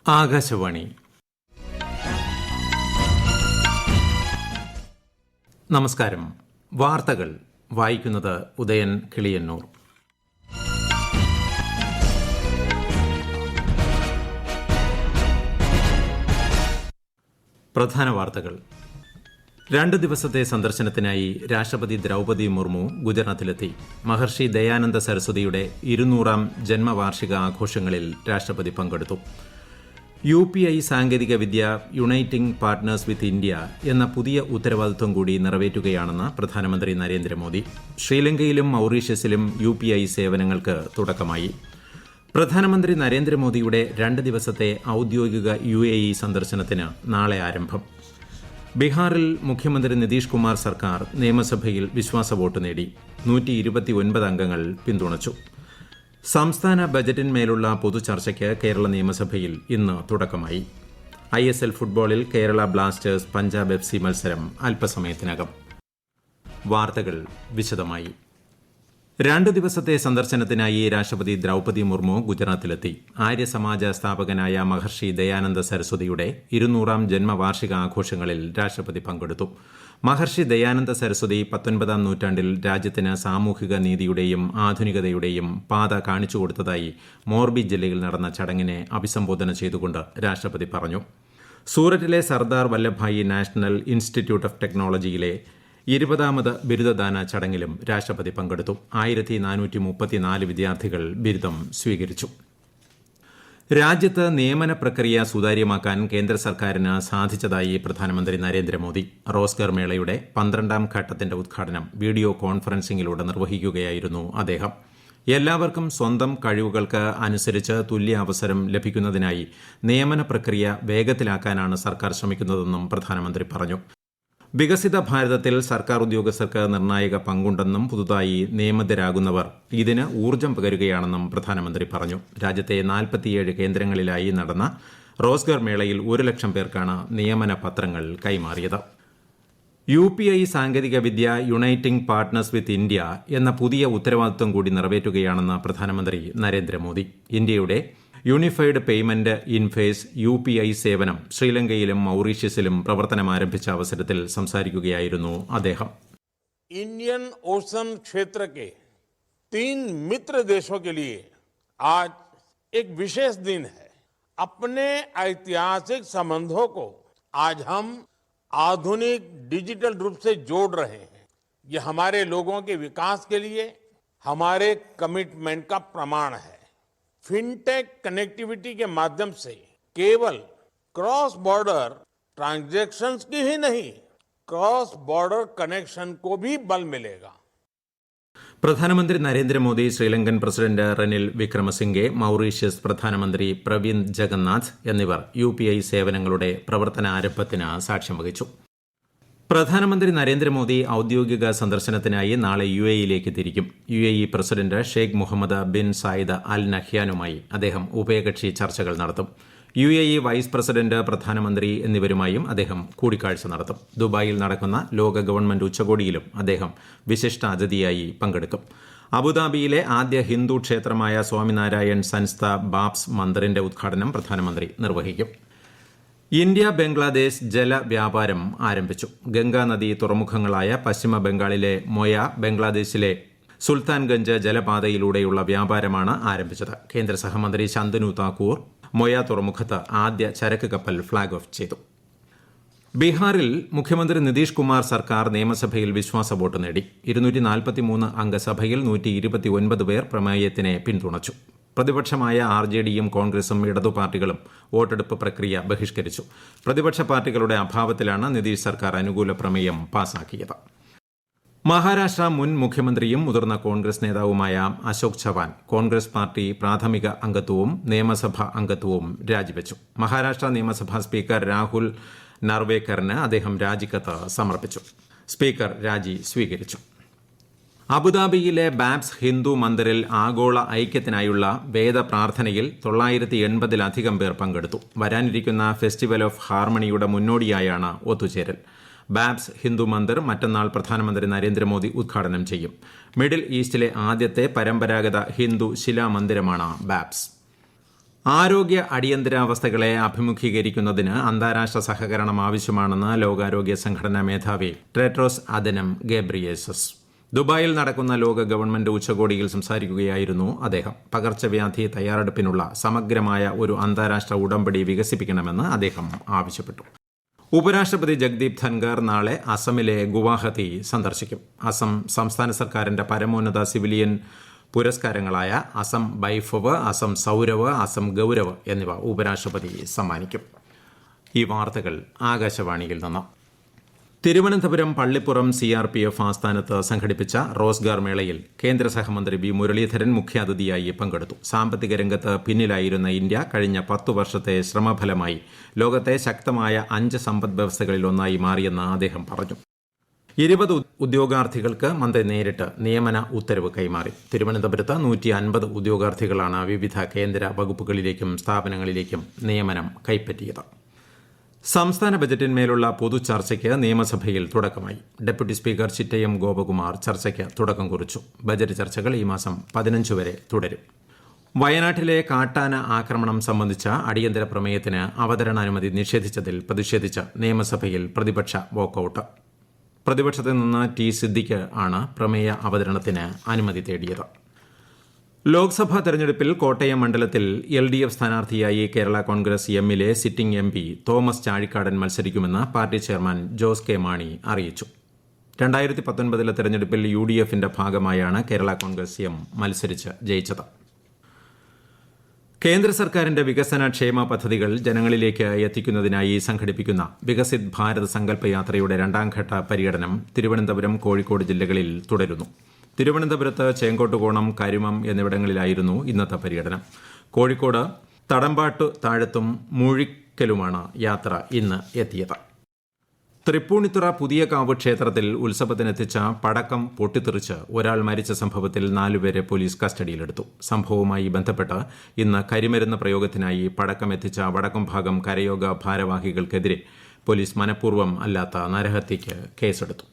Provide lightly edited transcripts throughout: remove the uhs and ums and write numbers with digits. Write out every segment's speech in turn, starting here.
ആകാശവാണി. നമസ്കാരം. വാർത്തകൾ വായിക്കുന്നത് ഉദയൻ കിളിയന്നൂർ. പ്രധാന വാർത്തകൾ. 2 ദിവസത്തെ സന്ദർശനത്തിനായി രാഷ്ട്രപതി ദ്രൗപദി മുർമു ഗുജറാത്തിലെത്തി. മഹർഷി ദയാനന്ദ സരസ്വതിയുടെ 200ാം ജന്മവാർഷിക ആഘോഷങ്ങളിൽ രാഷ്ട്രപതി പങ്കെടുത്തു. UPI സാങ്കേതികവിദ്യ യുണൈറ്റിംഗ് പാർട്ട്നേഴ്സ് വിത്ത് ഇന്ത്യ എന്ന പുതിയ ഉത്തരവാദിത്വം കൂടി നിറവേറ്റുകയാണെന്ന് പ്രധാനമന്ത്രി നരേന്ദ്രമോദി. ശ്രീലങ്കയിലും മൌറീഷ്യസിലും UPI സേവനങ്ങൾക്ക് തുടക്കമായി. പ്രധാനമന്ത്രി നരേന്ദ്രമോദിയുടെ 2 ദിവസത്തെ ഔദ്യോഗിക UAE സന്ദർശനത്തിന് നാളെ ആരംഭം. ബീഹാറിൽ മുഖ്യമന്ത്രി നിതീഷ് കുമാർ സർക്കാർ നിയമസഭയിൽ വിശ്വാസ വോട്ട് നേടി. 129 അംഗങ്ങൾ പിന്തുണച്ചു. സംസ്ഥാന ബജറ്റിന്മേലുള്ള പൊതുചർച്ചയ്ക്ക് കേരള നിയമസഭയിൽ ഇന്ന് തുടക്കമായി. ISL ഫുട്ബോളിൽ കേരള ബ്ലാസ്റ്റേഴ്സ് പഞ്ചാബ് FC മത്സരം അല്പസമയത്തിനകം. വാർത്തകൾ വിശദമായി. 2 ദിവസത്തെ സന്ദർശനത്തിനായി രാഷ്ട്രപതി ദ്രൗപദി മുർമു ഗുജറാത്തിലെത്തി. ആര്യസമാജ സ്ഥാപകനായ മഹർഷി ദയാനന്ദ സരസ്വതിയുടെ 200ാം ജന്മവാർഷിക ആഘോഷങ്ങളിൽ രാഷ്ട്രപതി പങ്കെടുത്തു. മഹർഷി ദയാനന്ദ സരസ്വതി 19ാം നൂറ്റാണ്ടിൽ രാജ്യത്തിന് സാമൂഹിക നീതിയുടെയും ആധുനികതയുടെയും പാത കാണിച്ചുകൊടുത്തതായി മോർബി ജില്ലയിൽ നടന്ന ചടങ്ങിനെ അഭിസംബോധന ചെയ്തുകൊണ്ട് രാഷ്ട്രപതി പറഞ്ഞു. സൂററ്റിലെ Sardar Vallabhbhai national institute of ടെക്നോളജിയിലെ 20ാമത് ബിരുദദാന ചടങ്ങിലും രാഷ്ട്രപതി പങ്കെടുത്തു. 1434 വിദ്യാർത്ഥികൾ ബിരുദം സ്വീകരിച്ചു. രാജ്യത്ത് നിയമന പ്രക്രിയ സുതാര്യമാക്കാൻ കേന്ദ്ര സർക്കാരിന് സാധിച്ചതായി പ്രധാനമന്ത്രി നരേന്ദ്രമോദി. റോസ്ഗർ മേളയുടെ 12ാം ഘട്ടത്തിന്റെ ഉദ്ഘാടനം വീഡിയോ കോൺഫറൻസിംഗിലൂടെ നിർവഹിക്കുകയായിരുന്നു അദ്ദേഹം. എല്ലാവർക്കും സ്വന്തം കഴിവുകൾക്ക് അനുസരിച്ച് തുല്യ അവസരം ലഭിക്കുന്നതിനായി നിയമന പ്രക്രിയ വേഗത്തിലാക്കാനാണ് സർക്കാർ ശ്രമിക്കുന്നതെന്നും പ്രധാനമന്ത്രി പറഞ്ഞു. വികസിത ഭാരതത്തിൽ സർക്കാർ ഉദ്യോഗസ്ഥർക്ക് നിർണായക പങ്കുണ്ടെന്നും പുതുതായി നിയമിതരാകുന്നവർ ഇതിന് ഊർജ്ജം പകരുകയാണെന്നും പ്രധാനമന്ത്രി പറഞ്ഞു. രാജ്യത്തെ 47 കേന്ദ്രങ്ങളിലായി നടന്ന റോസ്ഗർ മേളയിൽ 1 ലക്ഷം പേർക്കാണ് നിയമന പത്രങ്ങൾ കൈമാറിയത്. UPI സാങ്കേതികവിദ്യ യുണൈറ്റിംഗ് പാർട്ട്നേഴ്സ് വിത്ത് ഇന്ത്യ എന്ന പുതിയ ഉത്തരവാദിത്വം കൂടി നിറവേറ്റുകയാണെന്ന് പ്രധാനമന്ത്രി നരേന്ദ്രമോദി. ഇന്ത്യയുടെ യൂണിഫൈഡ് പേയ്മെന്റ് ഇൻഫേസ് UPI സേവനം ശ്രീലങ്കയിലും മൌറീഷ്യസിലും പ്രവർത്തനമാരംഭിച്ച അവസരത്തിൽ സംസാരിക്കുകയായിരുന്നു അദ്ദേഹം. इंडियन ओशन क्षेत्र के 3 मित्र देशों के लिए आज एक विशेष दिन है. अपने ऐतिहासिक संबंधों को आज हम आधुनिक डिजिटल रूप से जोड़ रहे हैं. ये हमारे लोगों के विकास के लिए हमारे कमिटमेंट का प्रमाण है. फिनटेक कनेक्टिविटी के माध्यम से केवल क्रॉस बॉर्डर ट्रांजैक्शंस की ही नहीं, क्रॉस बॉर्डर कनेक्शन को भी बल मिलेगा. പ്രധാനമന്ത്രി നരേന്ദ്രമോദി, ശ്രീലങ്കൻ പ്രസിഡന്റ് റനിൽ വിക്രമസിംഗെ, മൌറീഷ്യസ് പ്രധാനമന്ത്രി പ്രവിന്ദ് ജഗന്നാഥ് എന്നിവർ UPI സേവനങ്ങളുടെ പ്രവർത്തനാരംഭത്തിന് സാക്ഷ്യം വഹിച്ചു. പ്രധാനമന്ത്രി നരേന്ദ്രമോദി ഔദ്യോഗിക സന്ദർശനത്തിനായി നാളെ UAEയിലേക്ക് തിരിക്കും. UAE president Sheikh Mohamed bin Zayed Al നഹ്യാനുമായി അദ്ദേഹം ഉഭയകക്ഷി ചർച്ചകൾ നടത്തും. UAE വൈസ് പ്രസിഡന്റ്, പ്രധാനമന്ത്രി എന്നിവരുമായും അദ്ദേഹം കൂടിക്കാഴ്ച നടത്തും. ദുബായിൽ നടക്കുന്ന ലോക ഗവൺമെന്റ് ഉച്ചകോടിയിലും അദ്ദേഹം വിശിഷ്ട അതിഥിയായി പങ്കെടുക്കും. അബുദാബിയിലെ ആദ്യ ഹിന്ദു ക്ഷേത്രമായ സ്വാമിനാരായൺ സൻസ്ഥ ബാബ്സ് മന്ദിറിന്റെ ഉദ്ഘാടനം പ്രധാനമന്ത്രി നിർവഹിക്കും. ഇന്ത്യ ബംഗ്ലാദേശ് ജലവ്യാപാരം ആരംഭിച്ചു. ഗംഗാ നദി തുറമുഖങ്ങളായ പശ്ചിമ ബംഗാളിലെ മൊയ, ബംഗ്ലാദേശിലെ സുൽത്താൻഗഞ്ച് ജലപാതയിലൂടെയുള്ള വ്യാപാരമാണ് ആരംഭിച്ചത്. കേന്ദ്ര സഹമന്ത്രി ശന്തനു താക്കൂർ മൊയ തുറമുഖത്ത് ആദ്യ ചരക്ക് കപ്പൽ ഫ്ളാഗ് ഓഫ് ചെയ്തു. ബീഹാറിൽ മുഖ്യമന്ത്രി നിതീഷ് കുമാർ സർക്കാർ നിയമസഭയിൽ വിശ്വാസ വോട്ട് നേടി. 243 അംഗ സഭയിൽ 129 പേർ പ്രമേയത്തിനെ പിന്തുണച്ചു. പ്രതിപക്ഷമായ RJDയും കോൺഗ്രസും ഇടതു പാർട്ടികളും വോട്ടെടുപ്പ് പ്രക്രിയ ബഹിഷ്കരിച്ചു. പ്രതിപക്ഷ പാർട്ടികളുടെ അഭാവത്തിലാണ് നിതീഷ് സർക്കാർ അനുകൂല പ്രമേയം പാസാക്കിയത്. മഹാരാഷ്ട്ര മുൻ മുഖ്യമന്ത്രിയും മുതിർന്ന കോൺഗ്രസ് നേതാവുമായ അശോക് ചവാൻ കോൺഗ്രസ് പാർട്ടി പ്രാഥമിക അംഗത്വവും നിയമസഭാ അംഗത്വവും രാജിവെച്ചു. മഹാരാഷ്ട്ര നിയമസഭാ സ്പീക്കർ രാഹുൽ നർവേക്കറിന് അദ്ദേഹം രാജിക്കത്ത് സമർപ്പിച്ചു. സ്പീക്കർ രാജി സ്വീകരിച്ചു. അബുദാബിയിലെ ബാബ്സ് ഹിന്ദു മന്ദിറിൽ ആഗോള ഐക്യത്തിനായുള്ള വേദപ്രാർത്ഥനയിൽ 980-ലധികം പേർ പങ്കെടുത്തു. വരാനിരിക്കുന്ന ഫെസ്റ്റിവൽ ഓഫ് ഹാർമണിയുടെ മുന്നോടിയായാണ് ഒത്തുചേരൽ. ബാബ്സ് ഹിന്ദു മന്ദിർ മറ്റന്നാൾ പ്രധാനമന്ത്രി നരേന്ദ്രമോദി ഉദ്ഘാടനം ചെയ്യും. മിഡിൽ ഈസ്റ്റിലെ ആദ്യത്തെ പരമ്പരാഗത ഹിന്ദു ശിലാമന്ദിരമാണ് ബാബ്സ്. ആരോഗ്യ അടിയന്തരാവസ്ഥകളെ അഭിമുഖീകരിക്കുന്നതിന് അന്താരാഷ്ട്ര സഹകരണം ആവശ്യമാണെന്ന് ലോകാരോഗ്യ സംഘടനാ മേധാവി ടെഡ്രോസ് അദനം ഗബ്രിയേസസ് ദുബായിൽ നടക്കുന്ന ലോക ഗവൺമെന്റ് ഉച്ചകോടിയിൽ സംസാരിക്കുകയായിരുന്നു അദ്ദേഹം. പകർച്ചവ്യാധി തയ്യാറെടുപ്പിനുള്ള സമഗ്രമായ ഒരു അന്താരാഷ്ട്ര ഉടമ്പടി വികസിപ്പിക്കണമെന്ന് അദ്ദേഹം ആവശ്യപ്പെട്ടു. ഉപരാഷ്ട്രപതി ജഗ്ദീപ് ധൻഖർ നാളെ അസമിലെ ഗുവാഹത്തി സന്ദർശിക്കും. അസം സംസ്ഥാന സർക്കാരിന്റെ പരമോന്നത സിവിലിയൻ പുരസ്കാരങ്ങളായ അസം ബൈഫവ്, അസം സൌരവ്, അസം ഗൌരവ് എന്നിവ ഉപരാഷ്ട്രപതി സമ്മാനിക്കും. ഈ വാർത്തകൾ ആകാശവാണിയിൽ നിന്ന്. തിരുവനന്തപുരം പള്ളിപ്പുറം CRPF ആസ്ഥാനത്ത് സംഘടിപ്പിച്ച റോസ്ഗാർ മേളയിൽ കേന്ദ്ര സഹമന്ത്രി വി മുരളീധരൻ മുഖ്യാതിഥിയായി പങ്കെടുത്തു. സാമ്പത്തിക രംഗത്ത് പിന്നിലായിരുന്ന ഇന്ത്യ കഴിഞ്ഞ 10 വർഷത്തെ ശ്രമഫലമായി ലോകത്തെ ശക്തമായ 5 സമ്പദ് വ്യവസ്ഥകളിലൊന്നായി മാറിയെന്ന് അദ്ദേഹം പറഞ്ഞു. 20 ഉദ്യോഗാർത്ഥികൾക്ക് മന്ത്രി നേരിട്ട് നിയമന ഉത്തരവ് കൈമാറി. തിരുവനന്തപുരത്ത് 150 ഉദ്യോഗാർത്ഥികളാണ് വിവിധ കേന്ദ്ര വകുപ്പുകളിലേക്കും സ്ഥാപനങ്ങളിലേക്കും നിയമനം കൈപ്പറ്റിയത്. സംസ്ഥാന ബജറ്റിന്മേലുള്ള പൊതു ചർച്ചയ്ക്ക് നിയമസഭയിൽ തുടക്കമായി. ഡെപ്യൂട്ടി സ്പീക്കർ ചിറ്റയം ഗോപകുമാർ ചർച്ചയ്ക്ക് തുടക്കം കുറിച്ചു. ബജറ്റ് ചർച്ചകൾ ഈ മാസം 15 വരെ തുടരും. വയനാട്ടിലെ കാട്ടാന ആക്രമണം സംബന്ധിച്ച അടിയന്തര പ്രമേയത്തിന് അവതരണാനുമതി നിഷേധിച്ചതിൽ പ്രതിഷേധിച്ച് നിയമസഭയിൽ പ്രതിപക്ഷ വാക്കൌട്ട്. പ്രതിപക്ഷത്തിൽ നിന്ന് ടി സിദ്ദിഖ് ആണ് പ്രമേയ അവതരണത്തിന് അനുമതി തേടിയത്. ലോക്സഭാ തെരഞ്ഞെടുപ്പിൽ കോട്ടയം മണ്ഡലത്തിൽ LDF സ്ഥാനാർത്ഥിയായി കേരള കോൺഗ്രസ് എമ്മിലെ സിറ്റിംഗ് MP തോമസ് ചാഴിക്കാടൻ മത്സരിക്കുമെന്ന് party chairman Jose K Mani അറിയിച്ചു. 2019 തെരഞ്ഞെടുപ്പിൽ UDFന്റെ ഭാഗമായാണ് കേരള കോൺഗ്രസ് എം മത്സരിച്ച് ജയിച്ചത്. കേന്ദ്ര സർക്കാരിന്റെ വികസന ക്ഷേമ പദ്ധതികൾ ജനങ്ങളിലേക്ക് എത്തിക്കുന്നതിനായി സംഘടിപ്പിക്കുന്ന വികസിത് ഭാരത് സങ്കല്പ യാത്രയുടെ 2ാം ഘട്ട പര്യടനം തിരുവനന്തപുരം, കോഴിക്കോട് ജില്ലകളിൽ തുടരുന്നു. തിരുവനന്തപുരത്ത് ചേങ്കോട്ടുകോണം, കരുമം എന്നിവിടങ്ങളിലായിരുന്നു ഇന്നത്തെ പര്യടനം. കോഴിക്കോട് തടമ്പാട്ടു താഴത്തും മൂഴിക്കലുമാണ് യാത്ര ഇന്ന് എത്തിയത്. തൃപ്പൂണിത്തുറ പുതിയകാവ് ക്ഷേത്രത്തിൽ ഉത്സവത്തിനെത്തിച്ച പടക്കം പൊട്ടിത്തെറിച്ച് ഒരാൾ മരിച്ച സംഭവത്തിൽ 4 പേരെ പോലീസ് കസ്റ്റഡിയിലെടുത്തു. സംഭവവുമായി ബന്ധപ്പെട്ട് ഇന്ന് കരിമരുന്ന് പ്രയോഗത്തിനായി പടക്കം എത്തിച്ച വടക്കുംഭാഗം കരയോഗ ഭാരവാഹികൾക്കെതിരെ പോലീസ് മനഃപൂർവ്വം അല്ലാത്ത നരഹത്യയ്ക്ക് കേസെടുത്തു.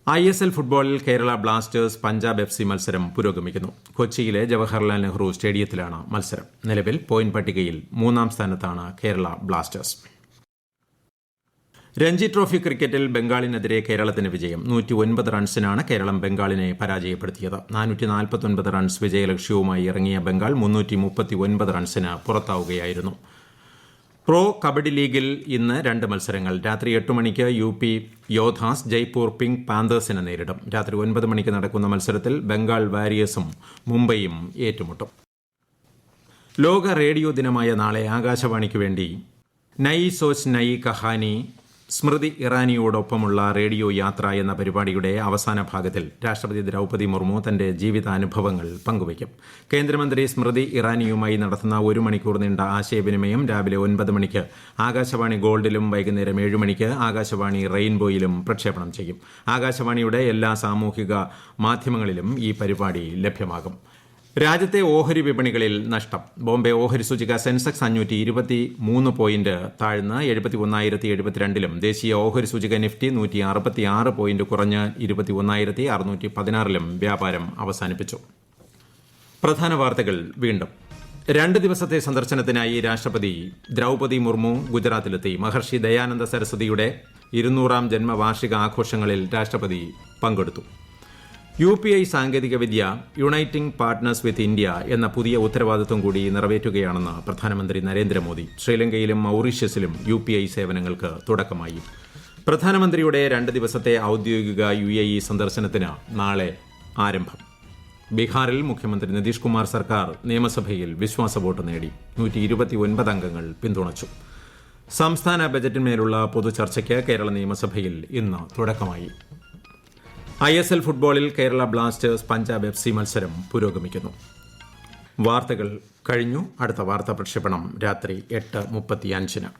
ISL ഫുട്ബോളിൽ കേരള ബ്ലാസ്റ്റേഴ്സ് പഞ്ചാബ് FC മത്സരം പുരോഗമിക്കുന്നു. കൊച്ചിയിലെ ജവഹർലാൽ നെഹ്റു സ്റ്റേഡിയത്തിലാണ് മത്സരം. നിലവിൽ പോയിന്റ് പട്ടികയിൽ 3ാം സ്ഥാനത്താണ് കേരള ബ്ലാസ്റ്റേഴ്സ്. രഞ്ജി ട്രോഫി ക്രിക്കറ്റിൽ ബംഗാളിനെതിരെ കേരളത്തിന് വിജയം. 109 റൺസിനാണ് കേരളം ബംഗാളിനെ പരാജയപ്പെടുത്തിയത്. 449 റൺസ് വിജയലക്ഷ്യവുമായി ഇറങ്ങിയ ബംഗാൾ 339 റൺസിന് പുറത്താവുകയായിരുന്നു. പ്രോ കബഡി ലീഗിൽ ഇന്ന് 2 മത്സരങ്ങൾ. രാത്രി 8 മണിക്ക് UP യോദ്ധാസ് ജയ്പൂർ പിങ്ക് പാന്തേഴ്സിനെ നേരിടും. രാത്രി 9 മണിക്ക് നടക്കുന്ന മത്സരത്തിൽ ബംഗാൾ വാരിയേഴ്സും മുംബൈയും ഏറ്റുമുട്ടും. ലോക റേഡിയോ ദിനമായ നാളെ ആകാശവാണിക്ക് വേണ്ടി നയി സോച്ച് നയി കഹാനി സ്മൃതി ഇറാനിയോടൊപ്പമുള്ള റേഡിയോ യാത്ര എന്ന പരിപാടിയുടെ അവസാന ഭാഗത്തിൽ രാഷ്ട്രപതി ദ്രൌപദി മുർമു തന്റെ ജീവിതാനുഭവങ്ങൾ പങ്കുവയ്ക്കും. കേന്ദ്രമന്ത്രി സ്മൃതി ഇറാനിയുമായി നടത്തുന്ന 1 മണിക്കൂർ നീണ്ട ആശയവിനിമയം രാവിലെ 9 മണിക്ക് ആകാശവാണി ഗോൾഡിലും വൈകുന്നേരം 7 മണിക്ക് ആകാശവാണി റെയിൻബോയിലും പ്രക്ഷേപണം ചെയ്യും. ആകാശവാണിയുടെ എല്ലാ സാമൂഹിക മാധ്യമങ്ങളിലും ഈ പരിപാടി ലഭ്യമാകും. രാജ്യത്തെ ഓഹരി വിപണികളിൽ നഷ്ടം. ബോംബെ ഓഹരി സൂചിക സെൻസെക്സ് 523 പോയിന്റ് താഴ്ന്ന് 71,072-ലും ദേശീയ ഓഹരി സൂചിക നിഫ്റ്റി 166 പോയിന്റ് കുറഞ്ഞ് 21,616-ലും വ്യാപാരം അവസാനിപ്പിച്ചു. പ്രധാന വാർത്തകൾ വീണ്ടും. 2 ദിവസത്തെ സന്ദർശനത്തിനായി രാഷ്ട്രപതി ദ്രൌപദി മുർമു ഗുജറാത്തിലെത്തി. മഹർഷി ദയാനന്ദ സരസ്വതിയുടെ 200ാം ജന്മവാർഷിക ആഘോഷങ്ങളിൽ രാഷ്ട്രപതി പങ്കെടുത്തു. UPI സാങ്കേതികവിദ്യ യുണൈറ്റിംഗ് പാർട്ട്നേഴ്സ് വിത്ത് ഇന്ത്യ എന്ന പുതിയ ഉത്തരവാദിത്വം കൂടി നിറവേറ്റുകയാണെന്ന് പ്രധാനമന്ത്രി നരേന്ദ്രമോദി. ശ്രീലങ്കയിലും മൌറീഷ്യസിലും UPI സേവനങ്ങൾക്ക് തുടക്കമായി. പ്രധാനമന്ത്രിയുടെ 2 ദിവസത്തെ ഔദ്യോഗിക UAE സന്ദർശനത്തിന് നാളെ ആരംഭം. ബീഹാറിൽ മുഖ്യമന്ത്രി നിതീഷ് കുമാർ സർക്കാർ നിയമസഭയിൽ വിശ്വാസ വോട്ട് നേടി. 129 അംഗങ്ങൾ പിന്തുണച്ചു. സംസ്ഥാന ബജറ്റിന്മേലുള്ള പൊതുചർച്ചയ്ക്ക് കേരള നിയമസഭയിൽ ഇന്ന് തുടക്കമായി. ISL ഫുട്ബോളിൽ കേരള ബ്ലാസ്റ്റേഴ്സ് പഞ്ചാബ് FC മത്സരം പുരോഗമിക്കുന്നു. വാർത്തകൾ കഴിഞ്ഞു. അടുത്ത വാർത്താ പ്രക്ഷേപണം രാത്രി 8:35-ന്.